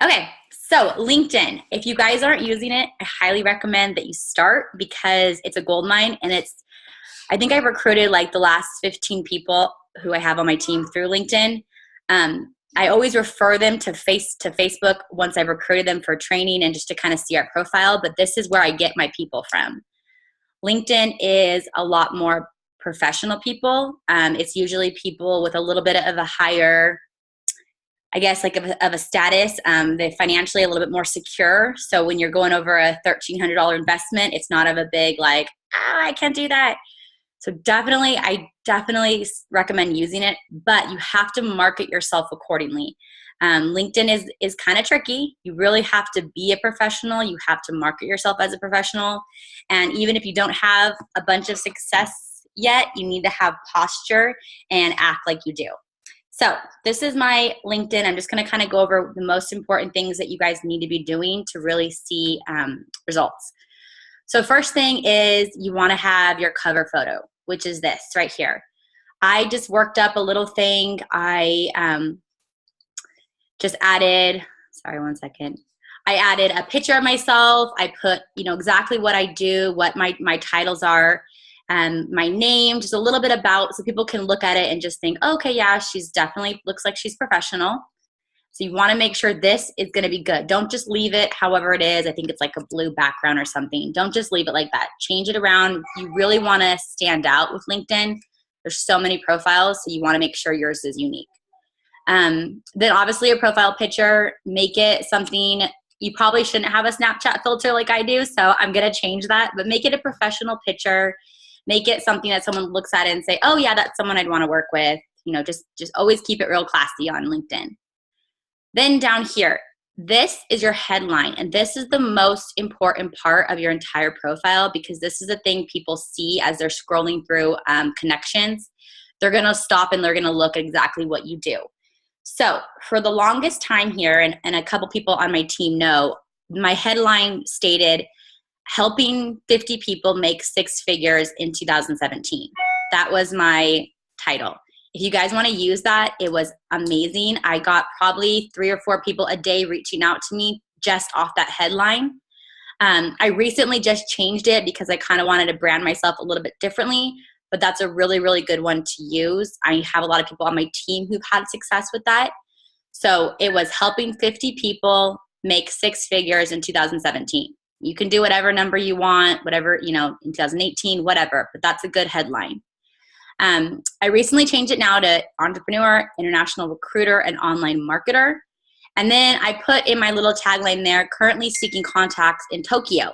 Okay, so LinkedIn. If you guys aren't using it, I highly recommend that you start because it's a gold mine, and I think I've recruited like the last 15 people who I have on my team through LinkedIn. I always refer them to Facebook once I've recruited them for training and just to kind of see our profile, but this is where I get my people from. LinkedIn is a lot more professional people. It's usually people with a little bit of a higher, I guess, like of a status. They're financially a little bit more secure. So when you're going over a $1,300 investment, it's not of a big like, I can't do that. So I definitely recommend using it, but you have to market yourself accordingly. LinkedIn is kind of tricky. You really have to be a professional. You have to market yourself as a professional. And even if you don't have a bunch of success yet, you need to have posture and act like you do. So this is my LinkedIn. I'm just going to kind of go over the most important things that you guys need to be doing to really see results. So first thing is you want to have your cover photo, which is this right here. I just worked up a little thing. I just added, sorry, one second. I added a picture of myself. I put, exactly what I do, what my titles are, my name, just a little bit about, so people can look at it and just think, oh, okay, yeah, she's definitely looks like she's professional. So you want to make sure this is going to be good. Don't just leave it however it is. I think it's like a blue background or something. Don't just leave it like that. Change it around. You really want to stand out with LinkedIn. There's so many profiles, so you want to make sure yours is unique. Then obviously a profile picture, make it something, you probably shouldn't have a Snapchat filter like I do, so I'm going to change that, but make it a professional picture. Make it something that someone looks at it and say, oh yeah, that's someone I'd want to work with. Just always keep it real classy on LinkedIn. Then down here, this is your headline, and this is the most important part of your entire profile because this is the thing people see as they're scrolling through connections. They're going to stop and they're going to look at exactly what you do. So for the longest time here, and a couple people on my team know, my headline stated, helping 50 people make 6 figures in 2017. That was my title. If you guys want to use that, it was amazing. I got probably 3 or 4 people a day reaching out to me just off that headline. I recently just changed it because I kind of wanted to brand myself a little bit differently, but that's a really, really good one to use. I have a lot of people on my team who've had success with that. So it was helping 50 people make 6 figures in 2017. You can do whatever number you want, whatever, in 2018, whatever, but that's a good headline. I recently changed it now to entrepreneur, international recruiter, and online marketer. And then I put in my little tagline there, currently seeking contacts in Tokyo.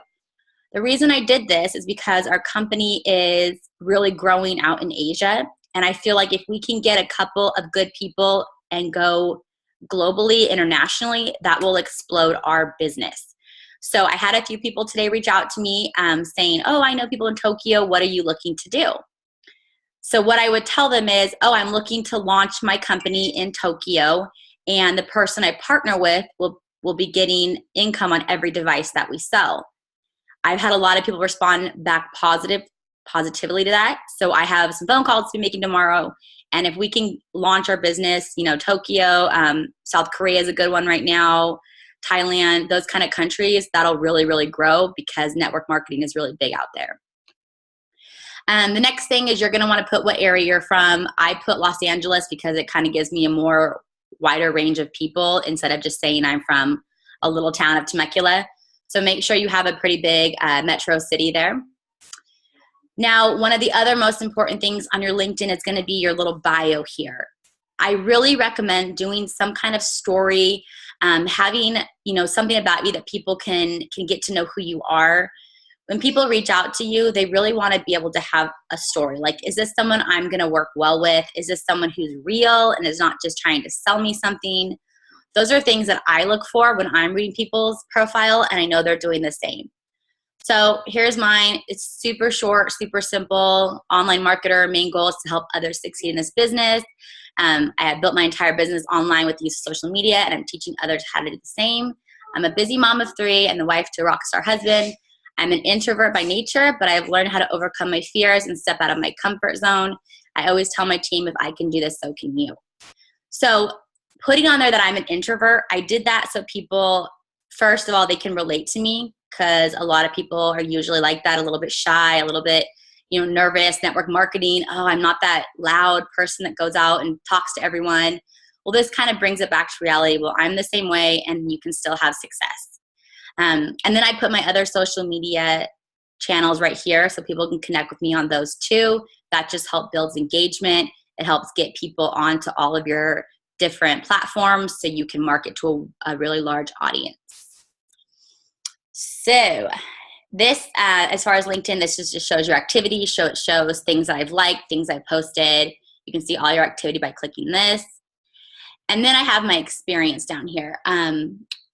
The reason I did this is because our company is really growing out in Asia. And I feel like if we can get a couple of good people and go globally, internationally, that will explode our business. So I had a few people today reach out to me saying, oh, I know people in Tokyo. What are you looking to do? So what I would tell them is, oh, I'm looking to launch my company in Tokyo, and the person I partner with will be getting income on every device that we sell. I've had a lot of people respond back positively to that. So I have some phone calls to be making tomorrow. And if we can launch our business, Tokyo, South Korea is a good one right now, Thailand, those kind of countries, that'll really, really grow because network marketing is really big out there. The next thing is you're going to want to put what area you're from. I put Los Angeles because it kind of gives me a more wider range of people instead of just saying I'm from a little town of Temecula. So make sure you have a pretty big metro city there. Now, one of the other most important things on your LinkedIn is going to be your little bio here. I really recommend doing some kind of story, having something about you that people can get to know who you are. When people reach out to you, they really want to be able to have a story. Like, is this someone I'm going to work well with? Is this someone who's real and is not just trying to sell me something? Those are things that I look for when I'm reading people's profile, and I know they're doing the same. So here's mine. It's super short, super simple. Online marketer, main goal is to help others succeed in this business. I have built my entire business online with the use of social media, and I'm teaching others how to do the same. I'm a busy mom of 3 and the wife to a rock star husband. I'm an introvert by nature, but I've learned how to overcome my fears and step out of my comfort zone. I always tell my team, if I can do this, so can you. So putting on there that I'm an introvert, I did that so people, first of all, they can relate to me, because a lot of people are usually like that, a little bit shy, a little bit, nervous, network marketing. Oh, I'm not that loud person that goes out and talks to everyone. Well, this kind of brings it back to reality. Well, I'm the same way, and you can still have success. And then I put my other social media channels right here so people can connect with me on those too. That just helps builds engagement. It helps get people onto all of your different platforms so you can market to a really large audience. So this, as far as LinkedIn, this just shows your activity. It shows things that I've liked, things I've posted. You can see all your activity by clicking this. And then I have my experience down here.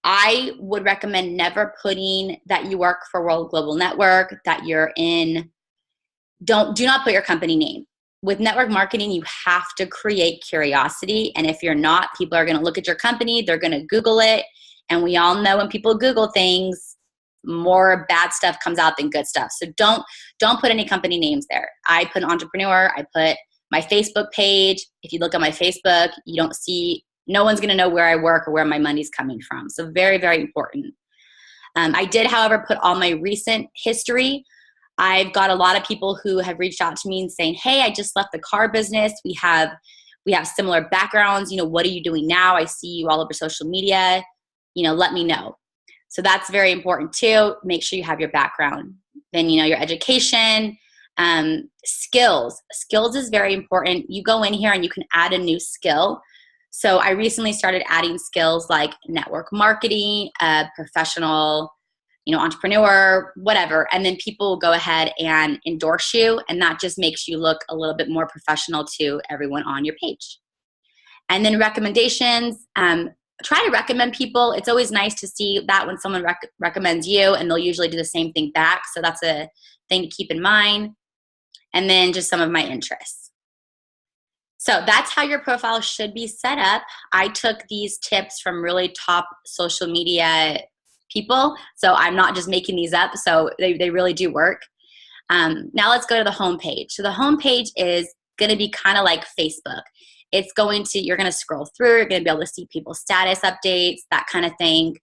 I would recommend never putting that you work for World Global Network, that you're in. Do not put your company name. With network marketing, you have to create curiosity. And if you're not, people are going to look at your company. They're going to Google it. And we all know when people Google things, more bad stuff comes out than good stuff. So don't put any company names there. I put an entrepreneur. I put my Facebook page. If you look at my Facebook, you don't see, no one's going to know where I work or where my money's coming from. So very, very important. I did, however, put all my recent history. I've got a lot of people who have reached out to me and saying, hey, I just left the car business. We have similar backgrounds. What are you doing now? I see you all over social media. Let me know. So that's very important too. Make sure you have your background. Then, your education, skills. Skills is very important. You go in here and you can add a new skill. So I recently started adding skills like network marketing, professional, entrepreneur, whatever. And then people will go ahead and endorse you. And that just makes you look a little bit more professional to everyone on your page. And then recommendations. Try to recommend people. It's always nice to see that when someone recommends you, and they'll usually do the same thing back. So that's a thing to keep in mind. And then just some of my interests. So that's how your profile should be set up. I took these tips from really top social media people. So I'm not just making these up. So they really do work. Now let's go to the homepage. So the homepage is going to be kind of like Facebook. You're going to scroll through, you're going to be able to see people's status updates, that kind of thing.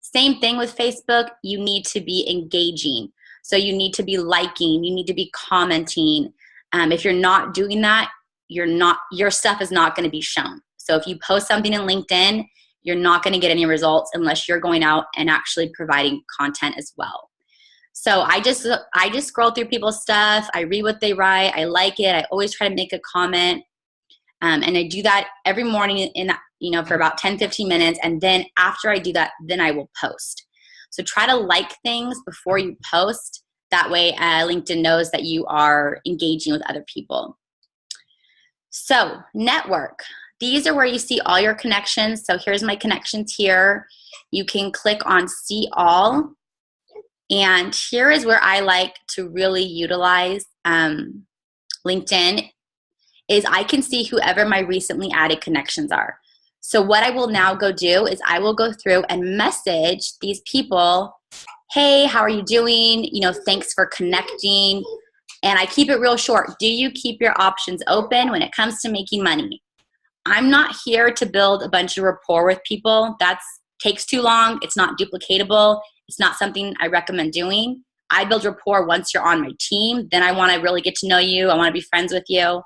Same thing with Facebook. You need to be engaging. So you need to be liking, you need to be commenting. If you're not doing that, your stuff is not going to be shown. So if you post something in LinkedIn, you're not going to get any results unless you're going out and actually providing content as well. So I just scroll through people's stuff. I read what they write. I like it. I always try to make a comment. And I do that every morning for about 10, 15 minutes. And then after I do that, then I will post. So try to like things before you post. That way LinkedIn knows that you are engaging with other people. So network. These are where you see all your connections. So here's my connections here. You can click on see all. And here is where I like to really utilize LinkedIn is I can see whoever my recently added connections are. So what I will now go do is I will go through and message these people, hey, how are you doing? Thanks for connecting. And I keep it real short. Do you keep your options open when it comes to making money? I'm not here to build a bunch of rapport with people. That takes too long. It's not duplicatable. It's not something I recommend doing. I build rapport once you're on my team. Then I want to really get to know you. I want to be friends with you.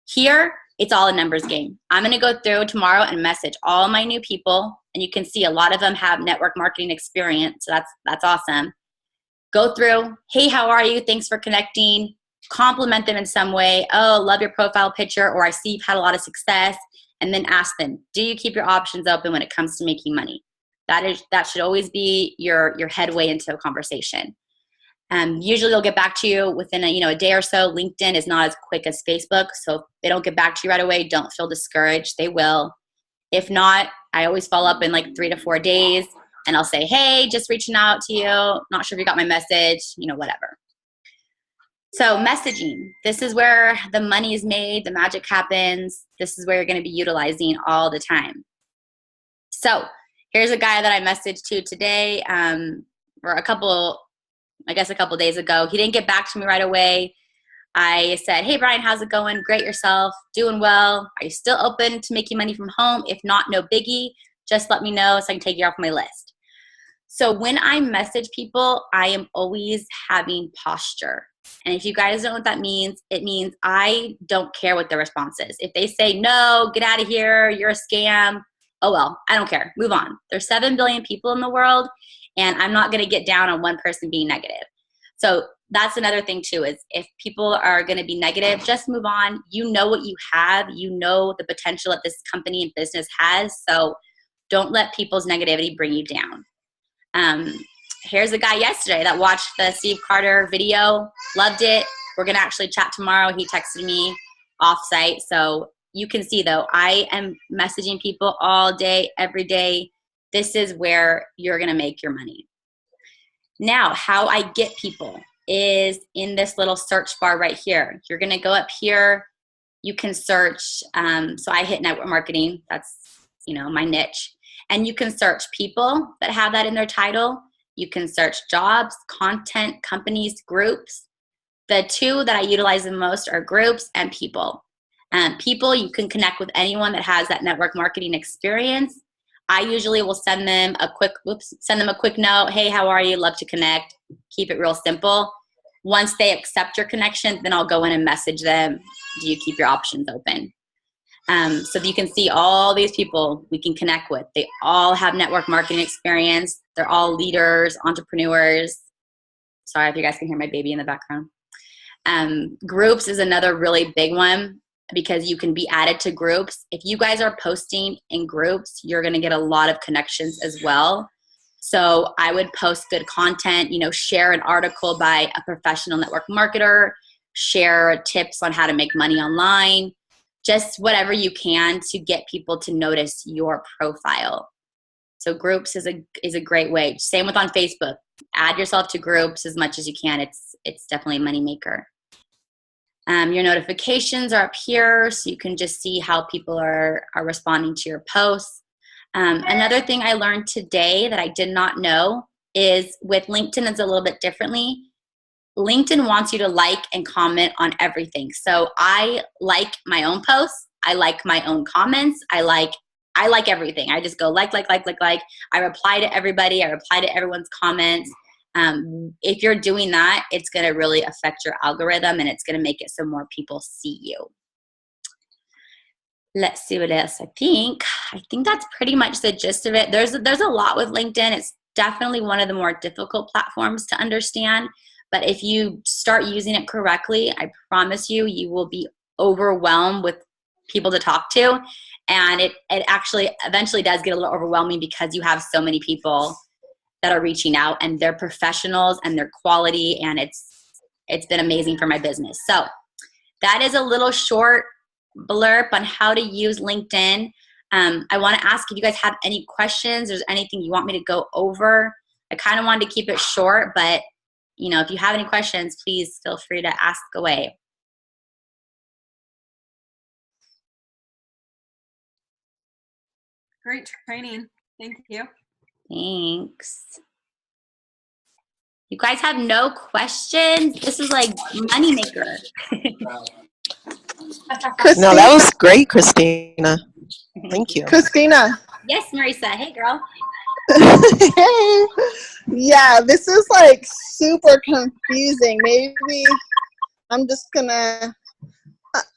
Here, it's all a numbers game. I'm going to go through tomorrow and message all my new people. And you can see a lot of them have network marketing experience. So that's awesome. Go through, hey, how are you? Thanks for connecting. Compliment them in some way. Oh, love your profile picture. Or I see you've had a lot of success. And then ask them, do you keep your options open when it comes to making money? That should always be your headway into a conversation. Usually they'll get back to you within a day or so. LinkedIn is not as quick as Facebook. So if they don't get back to you right away, don't feel discouraged. They will. If not, I always follow up in like 3 to 4 days and I'll say, hey, just reaching out to you. Not sure if you got my message, whatever. So messaging, this is where the money is made, the magic happens. This is where you're going to be utilizing all the time. So here's a guy that I messaged to today for a couple days ago. He didn't get back to me right away. I said, hey, Brian, how's it going? Great, yourself? Doing well? Are you still open to making money from home? If not, no biggie. Just let me know so I can take you off my list. So when I message people, I am always having posture. And if you guys don't know what that means, it means I don't care what their response is. If they say, no, get out of here, you're a scam, oh well, I don't care. Move on. There's 7 billion people in the world, and I'm not going to get down on one person being negative. So that's another thing too, is if people are going to be negative, just move on. You know what you have. You know the potential that this company and business has. So don't let people's negativity bring you down. Here's a guy yesterday that watched the Steve Carter video, loved it. We're going to actually chat tomorrow. He texted me offsite. So you can see though, I am messaging people all day, every day. This is where you're going to make your money. Now, how I get people is in this little search bar right here. You're going to go up here. You can search. So I hit network marketing. That's, my niche. And you can search people that have that in their title. You can search jobs, content, companies, groups. The two that I utilize the most are groups and people. People, you can connect with anyone that has that network marketing experience. I usually will send them a quick note. Hey, how are you? Love to connect. Keep it real simple. Once they accept your connection, then I'll go in and message them. Do you keep your options open? So you can see all these people we can connect with. They all have network marketing experience. They're all leaders, entrepreneurs. Sorry if you guys can hear my baby in the background. Groups is another really big one because you can be added to groups. If you guys are posting in groups, you're going to get a lot of connections as well. So I would post good content, share an article by a professional network marketer, share tips on how to make money online, just whatever you can to get people to notice your profile. So groups is a great way. Same with on Facebook. Add yourself to groups as much as you can. It's definitely a money maker. Your notifications are up here, so you can just see how people are responding to your posts. Another thing I learned today that I did not know is with LinkedIn it's a little bit differently. LinkedIn wants you to like and comment on everything. So I like my own posts. I like my own comments. I like everything. I just go like. I reply to everybody. I reply to everyone's comments. If you're doing that, it's going to really affect your algorithm and it's going to make it so more people see you. Let's see what else. I think that's pretty much the gist of it. There's a lot with LinkedIn. It's definitely one of the more difficult platforms to understand. But if you start using it correctly, I promise you will be overwhelmed with people to talk to. And it actually eventually does get a little overwhelming because you have so many people that are reaching out and they're professionals and they're quality, and it's been amazing for my business. So that is a little short blurb on how to use LinkedIn. I want to ask if you guys have any questions. There's anything you want me to go over. I kind of wanted to keep it short, but if you have any questions, please feel free to ask away. Great training. Thank you. Thanks. You guys have no questions? This is like moneymaker. No, that was great, Christina. Thank you. Christina. Yes, Marisa. Hey, girl. Hey. Yeah, this is like super confusing. Maybe I'm just gonna.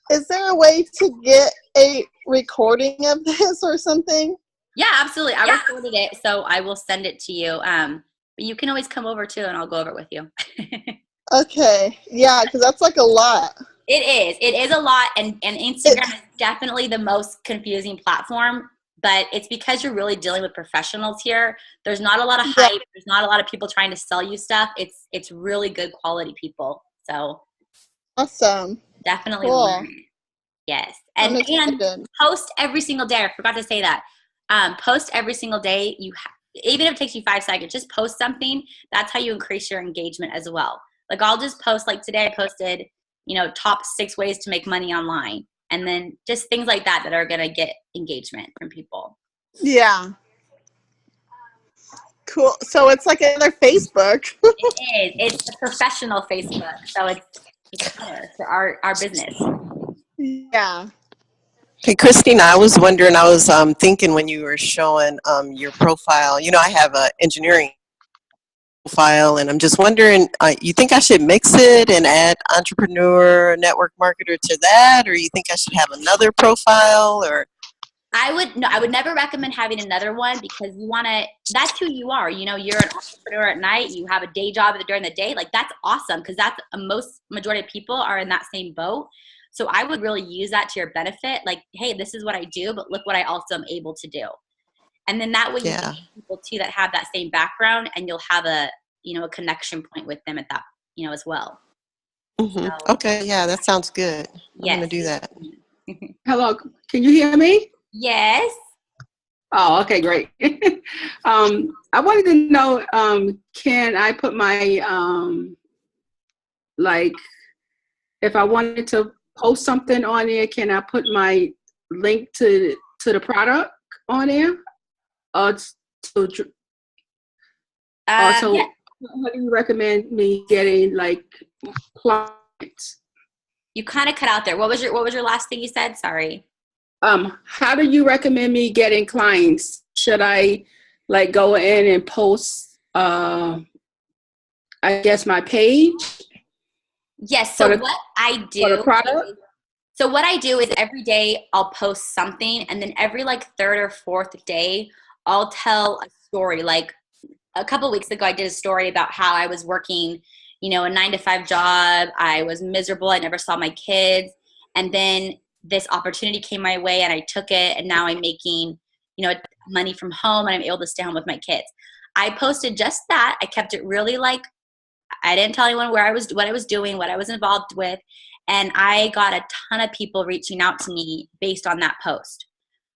Is there a way to get a recording of this or something? Yeah, absolutely. I recorded it, so I will send it to you. But you can always come over too, and I'll go over it with you. Okay. Yeah, because that's like a lot. It is a lot, and Instagram is definitely the most confusing platform. But it's because you're really dealing with professionals here. There's not a lot of hype. There's not a lot of people trying to sell you stuff. It's really good quality people. So awesome. Definitely cool. Learn. Yes. And post every single day. I forgot to say that. Post every single day. Even if it takes you 5 seconds, just post something. That's how you increase your engagement as well. Like I'll just post, like today I posted, top 6 ways to make money online. And then just things like that are going to get engagement from people. Yeah. Cool. So it's like another Facebook. It is. It's a professional Facebook. So it's better for our business. Yeah. Hey, Christina, I was wondering, I was thinking when you were showing your profile, I have an engineering profile, and I'm just wondering, you think I should mix it and add entrepreneur, network marketer to that, or you think I should have another profile, or? I would never recommend having another one because you want to, that's who you are. You're an entrepreneur at night. You have a day job during the day. Like, that's awesome because that's majority of people are in that same boat. So I would really use that to your benefit. Like, hey, this is what I do, but look what I also am able to do. And then that way you Yeah. get people too that have that same background, and you'll have a connection point with them at that, as well. Mm-hmm. So, Okay, yeah, that sounds good. I'm yes. going to do that. Hello, can you hear me? Yes. Oh, okay, great. I wanted to know, can I put my, like, if I wanted to post something on there, can I put my link to the product on there? Or so, Yeah. how do you recommend me getting, like, clients? You kind of cut out there. What was your last thing you said? Sorry. How do you recommend me getting clients? Should I like go in and post, I guess my page? Yes. So what I do, For the product? So what I do is every day I'll post something, and then every like third or fourth day I'll tell a story. Like a couple of weeks ago, I did a story about how I was working, a 9-to-5 job. I was miserable. I never saw my kids, and then this opportunity came my way, and I took it, and now I'm making, money from home, and I'm able to stay home with my kids. I posted just that. I kept it really like, I didn't tell anyone what I was doing, what I was involved with. And I got a ton of people reaching out to me based on that post.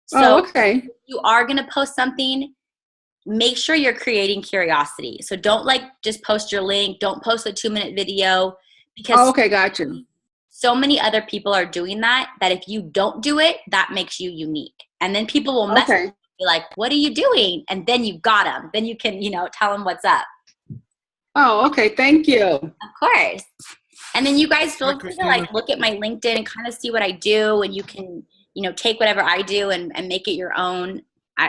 So okay. if you are going to post something, make sure you're creating curiosity. So don't just post your link. Don't post a 2-minute video because okay, gotcha. So many other people are doing that if you don't do it, that makes you unique. And then people will message you be like, what are you doing? And then you got them. Then you can, tell them what's up. Oh, okay. Thank you. Of course. And then you guys feel free to look at my LinkedIn and kind of see what I do. And you can, take whatever I do and make it your own.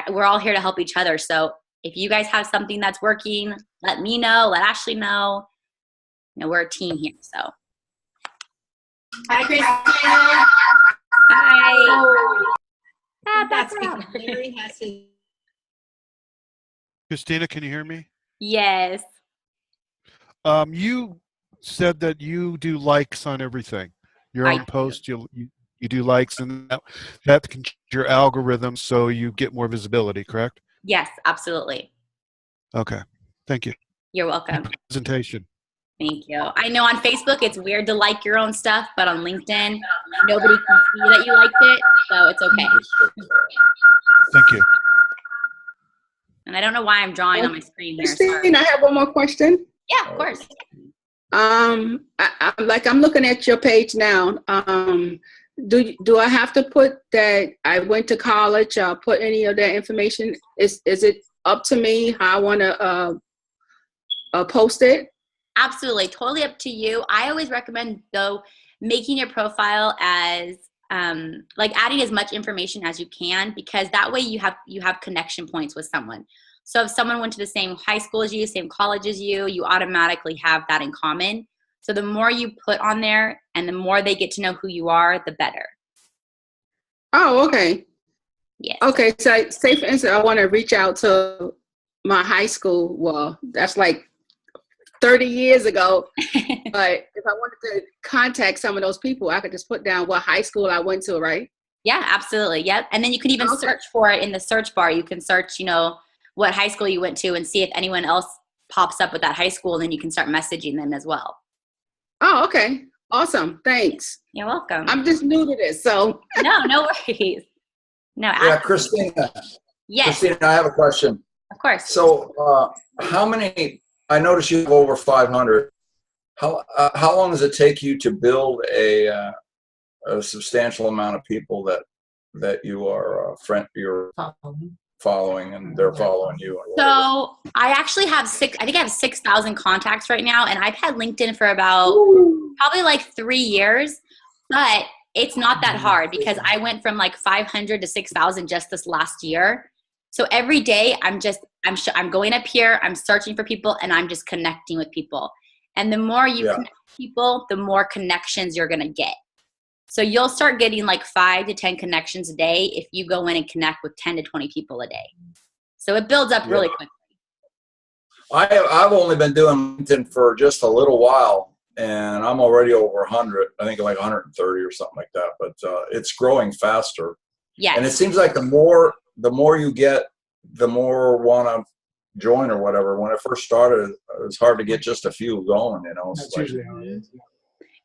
We're all here to help each other. So if you guys have something that's working, let me know, let Ashley know. We're a team here. So. Hi, Christina. Hi. That's Mary has to. Christina, can you hear me? Yes. You said that you do likes on everything. Your I own post, you do likes, and that can change your algorithm so you get more visibility, correct? Yes, absolutely. Okay. Thank you. You're welcome. Presentation. Thank you. I know on Facebook it's weird to like your own stuff, but on LinkedIn, nobody can see that you liked it, so it's okay. Thank you. And I don't know why I'm drawing on my screen here. Christine, I have one more question. Yeah, of course. I'm looking at your page now. Do I have to put that I went to college? Put any of that information? Is it up to me how I want to post it? Absolutely, totally up to you. I always recommend though making your profile as adding as much information as you can, because that way you have connection points with someone. So if someone went to the same high school as you, same college as you automatically have that in common. So the more you put on there and the more they get to know who you are, the better. Oh, okay. Yes. Okay, so say for instance, I want to reach out to my high school. Well, that's like 30 years ago. But if I wanted to contact some of those people, I could just put down what high school I went to, right? Yeah, absolutely. Yep. And then you can even search for it in the search bar. You can search, what high school you went to and see if anyone else pops up with that high school, and then you can start messaging them as well. Oh, okay. Awesome. Thanks. You're welcome. I'm just new to this, so. No worries. No, Yeah, Christina. Yes. Christina, I have a question. Of course. So, how many? I noticed you have over 500. How long does it take you to build a substantial amount of people that you are you're following and they're following you? So I actually have I think I have 6,000 contacts right now, and I've had LinkedIn for about probably like 3 years, but it's not that hard because I went from like 500 to 6,000 just this last year. So every day I'm going up here, I'm searching for people, and I'm just connecting with people. And the more you connect with people, the more connections you're going to get. So you'll start getting like 5 to 10 connections a day if you go in and connect with 10 to 20 people a day. So it builds up really quickly. I've only been doing LinkedIn for just a little while, and I'm already over 100. I think like 130 or something like that. But it's growing faster. Yes. And it seems like the more you get, the more want to join or whatever. When I first started, it was hard to get just a few going. You know, That's usually how it is.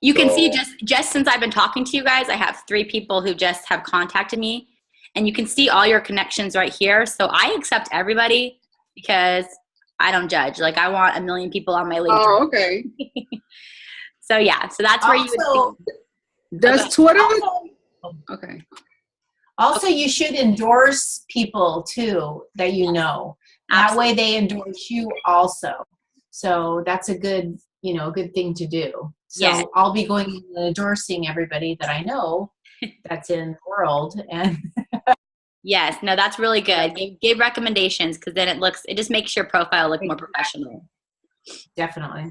You can see just since I've been talking to you guys, I have 3 people who just have contacted me, and you can see all your connections right here. So I accept everybody because I don't judge. Like, I want 1 million people on my LinkedIn. Oh, okay. So yeah, so that's where you would see. Does Twitter? Okay. Also, you should endorse people too that you know. That way they endorse you also. So that's a good, good thing to do. So Yes. I'll be going and endorsing everybody that I know that's in the world. And Yes, no, that's really good. Give recommendations, because then it just makes your profile look more professional. definitely.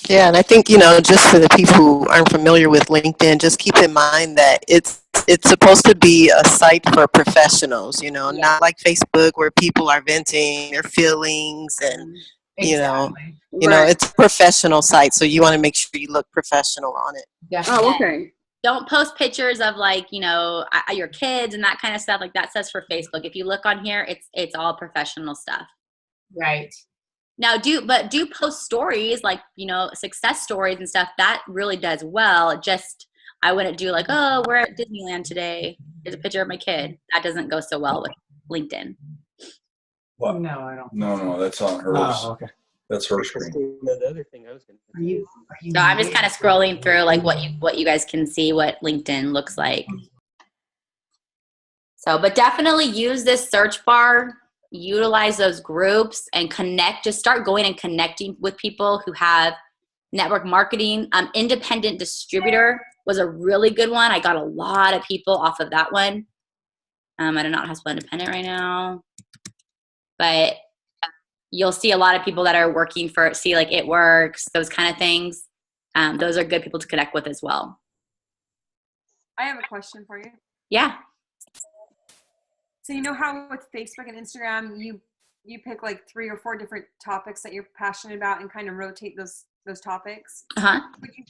Yeah, and I think, just for the people who aren't familiar with LinkedIn, just keep in mind that it's supposed to be a site for professionals, not like Facebook where people are venting their feelings and, Exactly. it's a professional site. So you want to make sure you look professional on it. Definitely. Oh, okay. Don't post pictures of like, your kids and that kind of stuff. Like, that says for Facebook. If you look on here, it's all professional stuff. Right. Now do post stories like, success stories and stuff. That really does well. Just, I wouldn't do like, oh, we're at Disneyland today. Here's a picture of my kid. That doesn't go so well with LinkedIn. What? No, I don't. No, that's on hers. Oh, okay. That's her screen. The other thing I was going Are you So I'm just kind of scrolling through like what you guys can see what LinkedIn looks like. So, but definitely use this search bar, utilize those groups, and connect. Just start going and connecting with people who have network marketing. Independent distributor was a really good one. I got a lot of people off of that one. I do not have Spell Independent right now, but you'll see a lot of people that are working for like It Works, those kind of things. Those are good people to connect with as well. I have a question for you. Yeah. So you know how with Facebook and Instagram, you pick like 3 or 4 different topics that you're passionate about and kind of rotate those topics? Uh-huh. Would you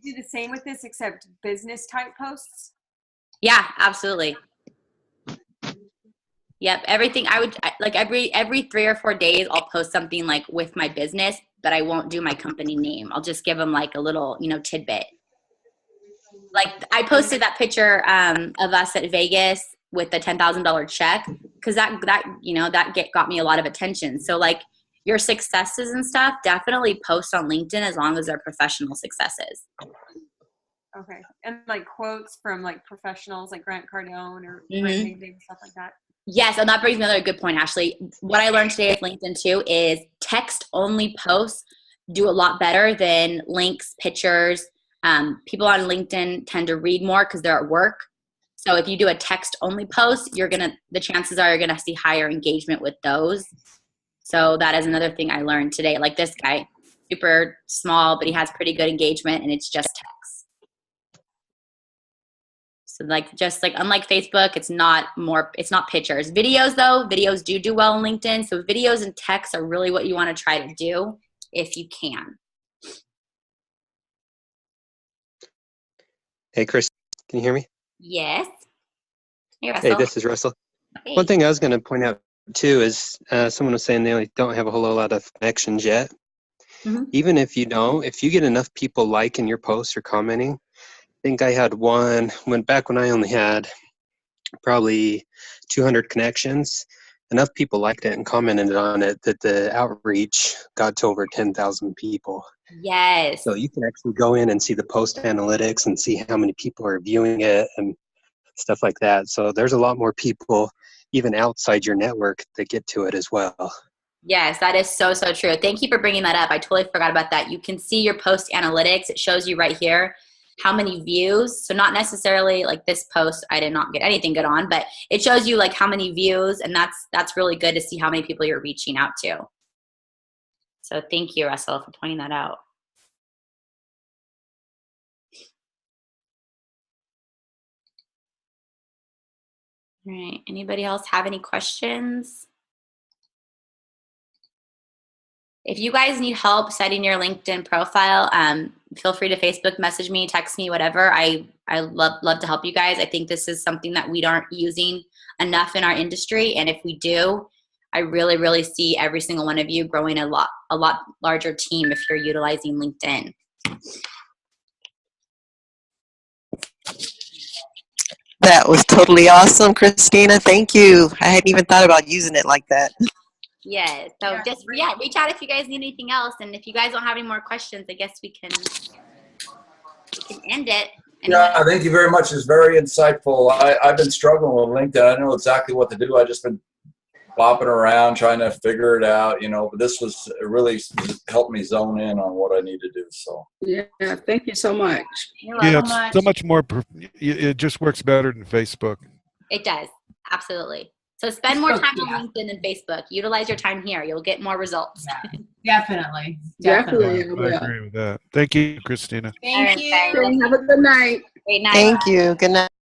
do the same with this except business type posts? Yeah, absolutely. Yep. Everything like every 3 or 4 days, I'll post something like with my business, but I won't do my company name. I'll just give them like a little, tidbit. Like I posted that picture of us at Vegas with the $10,000 check, because that got me a lot of attention. So like your successes and stuff, definitely post on LinkedIn as long as they're professional successes. Okay. And like quotes from like professionals like Grant Cardone or Mhm. Ray David, stuff like that. Yes, and that brings me another good point, Ashley. What I learned today with LinkedIn too is text-only posts do a lot better than links, pictures. People on LinkedIn tend to read more because they're at work. So if you do a text-only post, the chances are you're gonna see higher engagement with those. So that is another thing I learned today. Like this guy, super small, but he has pretty good engagement, and it's just text. So unlike Facebook, it's not pictures. Videos do well on LinkedIn. So videos and text are really what you want to try to do if you can. Hey, Chris, can you hear me? Yes. Hey, Russell. Hey, this is Russell. Hey. One thing I was going to point out too is someone was saying they don't have a whole lot of connections yet. Mm-hmm. Even if you get enough people liking your posts or commenting, I think I had one when I only had probably 200 connections. Enough people liked it and commented on it that the outreach got to over 10,000 people. Yes. So you can actually go in and see the post analytics and see how many people are viewing it and stuff like that. So there's a lot more people, even outside your network, that get to it as well. Yes, that is so, so true. Thank you for bringing that up. I totally forgot about that. You can see your post analytics. It shows you right here how many views. So not necessarily like this post, I did not get anything good on, but it shows you like how many views, and that's really good to see how many people you're reaching out to. So thank you, Russell, for pointing that out. All right, anybody else have any questions? If you guys need help setting your LinkedIn profile, feel free to Facebook message me, text me, whatever. I love to help you guys. I think this is something that we aren't using enough in our industry, and if we do, I really, really see every single one of you growing a lot larger team if you're utilizing LinkedIn. That was totally awesome, Christina. Thank you. I hadn't even thought about using it like that. Yeah, so just reach out if you guys need anything else, and if you guys don't have any more questions, I guess we can end it. Yeah, thank you very much. It's very insightful. I've been struggling with LinkedIn. I know exactly what to do. I just been bopping around trying to figure it out, you know, but this was really helped me zone in on what I need to do. So Yeah, thank you so much. Yeah, it's so much more. It just works better than Facebook. It does, absolutely. So spend more time on LinkedIn than Facebook. Utilize your time here. You'll get more results. Yeah, definitely. I agree with that. Thank you, Christina. Thank you. Have a good night. Great night. Thank you. Good night.